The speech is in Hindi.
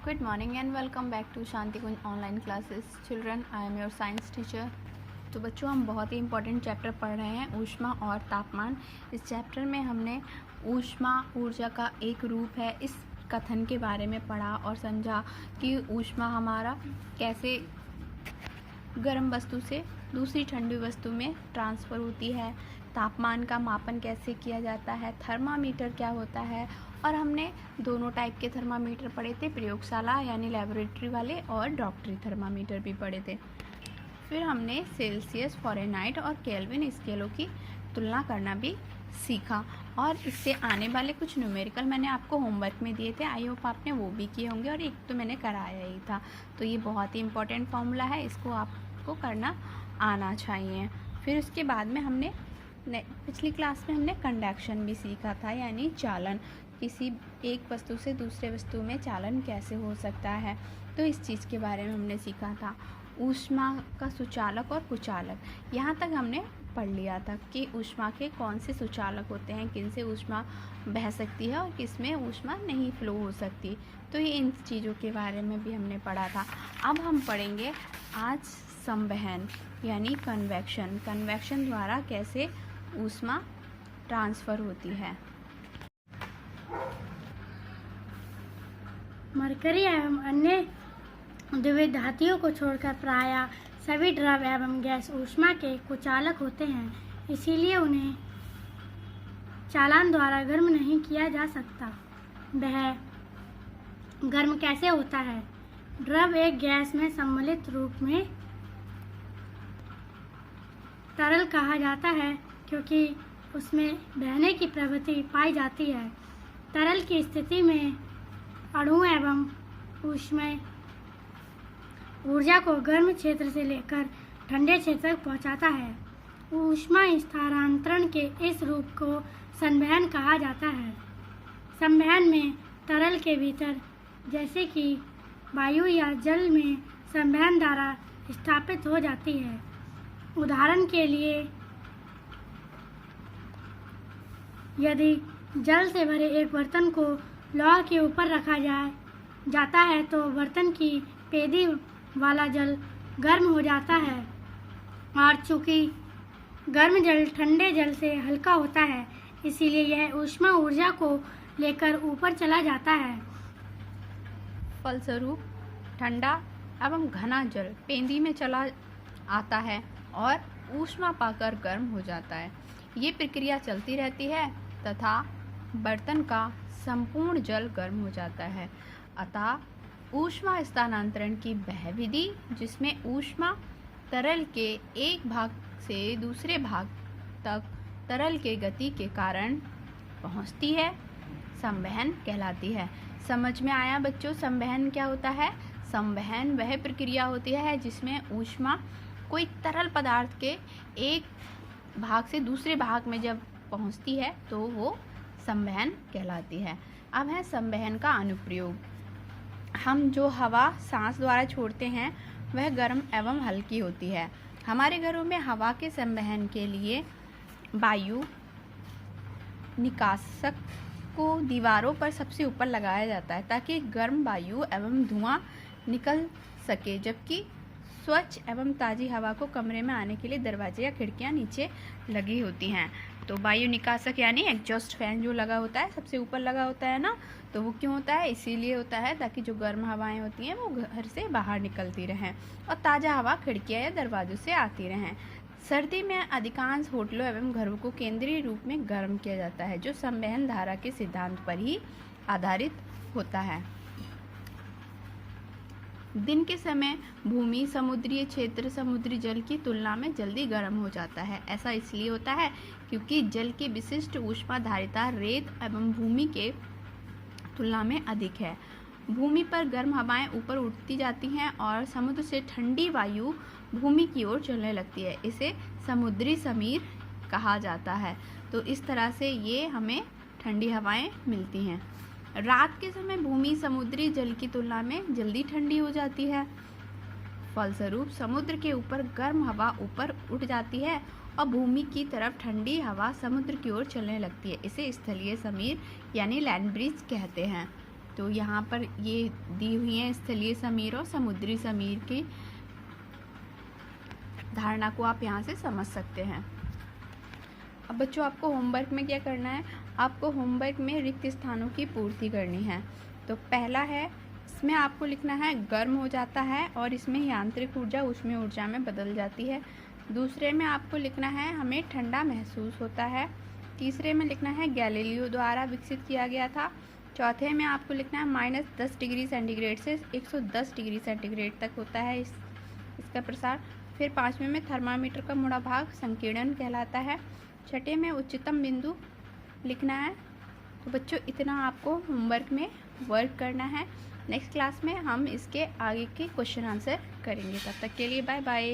Good morning and welcome back to Shanti Kunj online classes. Children, I am your science teacher. तो बच्चों, हम बहुत ही इंपॉर्टेंट चैप्टर पढ़ रहे हैं, ऊष्मा और तापमान। इस चैप्टर में हमने ऊष्मा ऊर्जा का एक रूप है इस कथन के बारे में पढ़ा और समझा कि ऊष्मा हमारा कैसे गर्म वस्तु से दूसरी ठंडी वस्तु में ट्रांसफ़र होती है, तापमान का मापन कैसे किया जाता है, थर्मामीटर क्या होता है। और हमने दोनों टाइप के थर्मामीटर पढ़े थे, प्रयोगशाला यानी लेबोरेटरी वाले और डॉक्टरी थर्मामीटर भी पढ़े थे। फिर हमने सेल्सियस, फ़ारेनहाइट और केल्विन स्केलों की तुलना करना भी सीखा और इससे आने वाले कुछ न्यूमेरिकल मैंने आपको होमवर्क में दिए थे। आई होप आपने वो भी किए होंगे और एक तो मैंने कराया ही था। तो ये बहुत ही इम्पोर्टेंट फॉर्मूला है, इसको आपको करना आना चाहिए। फिर उसके बाद में हमने पिछली क्लास में हमने कंडक्शन भी सीखा था, यानी चालन। किसी एक वस्तु से दूसरे वस्तु में चालन कैसे हो सकता है, तो इस चीज़ के बारे में हमने सीखा था। ऊष्मा का सुचालक और कुचालक, यहाँ तक हमने पढ़ लिया था कि ऊष्मा के कौन से सुचालक होते हैं, किन से ऊष्मा बह सकती है और किस में ऊष्मा नहीं फ्लो हो सकती। तो ये इन चीज़ों के बारे में भी हमने पढ़ा था। अब हम पढ़ेंगे आज संवहन यानी कन्वेक्शन। कन्वेक्शन द्वारा कैसे ऊष्मा ट्रांसफ़र होती है। मरकरी एवं अन्य द्रव्य धातुओं को छोड़कर प्रायः सभी द्रव एवं गैस ऊष्मा के कुचालक होते हैं, इसीलिए उन्हें चालन द्वारा गर्म नहीं किया जा सकता। वह गर्म कैसे होता है? द्रव एक गैस में सम्मिलित रूप में तरल कहा जाता है क्योंकि उसमें बहने की प्रवृत्ति पाई जाती है। तरल की स्थिति में अणु एवं ऊष्मीय ऊर्जा को गर्म क्षेत्र से लेकर ठंडे क्षेत्र तक पहुंचाता है। ऊष्मा स्थानांतरण के इस रूप को संवहन कहा जाता है। संवहन में तरल के भीतर जैसे कि वायु या जल में संवहन धारा स्थापित हो जाती है। उदाहरण के लिए, यदि जल से भरे एक बर्तन को लौह के ऊपर रखा जाता है तो बर्तन की पेदी वाला जल गर्म हो जाता है, और चूंकि गर्म जल ठंडे जल से हल्का होता है, इसीलिए यह ऊष्मा ऊर्जा को लेकर ऊपर चला जाता है। फलस्वरूप ठंडा एवं घना जल पेंदी में चला आता है और ऊष्मा पाकर गर्म हो जाता है। ये प्रक्रिया चलती रहती है तथा बर्तन का संपूर्ण जल गर्म हो जाता है। अतः ऊष्मा स्थानांतरण की वह विधि जिसमें ऊष्मा तरल के एक भाग से दूसरे भाग तक तरल के गति के कारण पहुंचती है, संवहन कहलाती है। समझ में आया बच्चों, संवहन क्या होता है? संवहन वह प्रक्रिया होती है जिसमें ऊष्मा कोई तरल पदार्थ के एक भाग से दूसरे भाग में जब पहुंचती है तो वो संवहन कहलाती है। अब है संवहन का अनुप्रयोग। हम जो हवा सांस द्वारा छोड़ते हैं वह गर्म एवं हल्की होती है। हमारे घरों में हवा के संवहन के लिए वायु निकासक को दीवारों पर सबसे ऊपर लगाया जाता है ताकि गर्म वायु एवं धुआं निकल सके, जबकि स्वच्छ एवं ताज़ी हवा को कमरे में आने के लिए दरवाजे या खिड़कियां नीचे लगी होती हैं। तो वायु निकासक यानी एग्जॉस्ट फैन जो लगा होता है, सबसे ऊपर लगा होता है ना, तो वो क्यों होता है? इसीलिए होता है ताकि जो गर्म हवाएं होती हैं वो घर से बाहर निकलती रहें और ताज़ा हवा खिड़कियां या दरवाजों से आती रहें। सर्दी में अधिकांश होटलों एवं घरों को केंद्रीय रूप में गर्म किया जाता है, जो संवहन धारा के सिद्धांत पर ही आधारित होता है। दिन के समय भूमि समुद्री क्षेत्र समुद्री जल की तुलना में जल्दी गर्म हो जाता है। ऐसा इसलिए होता है क्योंकि जल की विशिष्ट ऊष्मा धारिता रेत एवं भूमि के तुलना में अधिक है। भूमि पर गर्म हवाएं ऊपर उठती जाती हैं और समुद्र से ठंडी वायु भूमि की ओर चलने लगती है। इसे समुद्री समीर कहा जाता है। तो इस तरह से ये हमें ठंडी हवाएं मिलती हैं। रात के समय भूमि समुद्री जल की तुलना में जल्दी ठंडी हो जाती है। फलस्वरूप समुद्र के ऊपर गर्म हवा ऊपर उठ जाती है और भूमि की तरफ ठंडी हवा समुद्र की ओर चलने लगती है। इसे स्थलीय समीर यानी लैंड ब्रीज कहते हैं। तो यहाँ पर ये दी हुई है स्थलीय समीर और समुद्री समीर की धारणा को आप यहाँ से समझ सकते हैं। अब बच्चों आपको होमवर्क में क्या करना है, आपको होमवर्क में रिक्त स्थानों की पूर्ति करनी है। तो पहला है, इसमें आपको लिखना है गर्म हो जाता है और इसमें यांत्रिक ऊर्जा ऊष्मीय ऊर्जा में बदल जाती है। दूसरे में आपको लिखना है हमें ठंडा महसूस होता है। तीसरे में लिखना है गैलीलियो द्वारा विकसित किया गया था। चौथे में आपको लिखना है -10 डिग्री सेंटीग्रेड से 110 डिग्री सेंटीग्रेड तक होता है इसका प्रसार। फिर पाँचवें में थर्मामीटर का मुड़ा भाग संकीर्ण कहलाता है। छठे में उच्चतम बिंदु लिखना है। तो बच्चों इतना आपको होमवर्क में वर्क करना है। नेक्स्ट क्लास में हम इसके आगे के क्वेश्चन आंसर करेंगे। तब तक के लिए बाय बाय।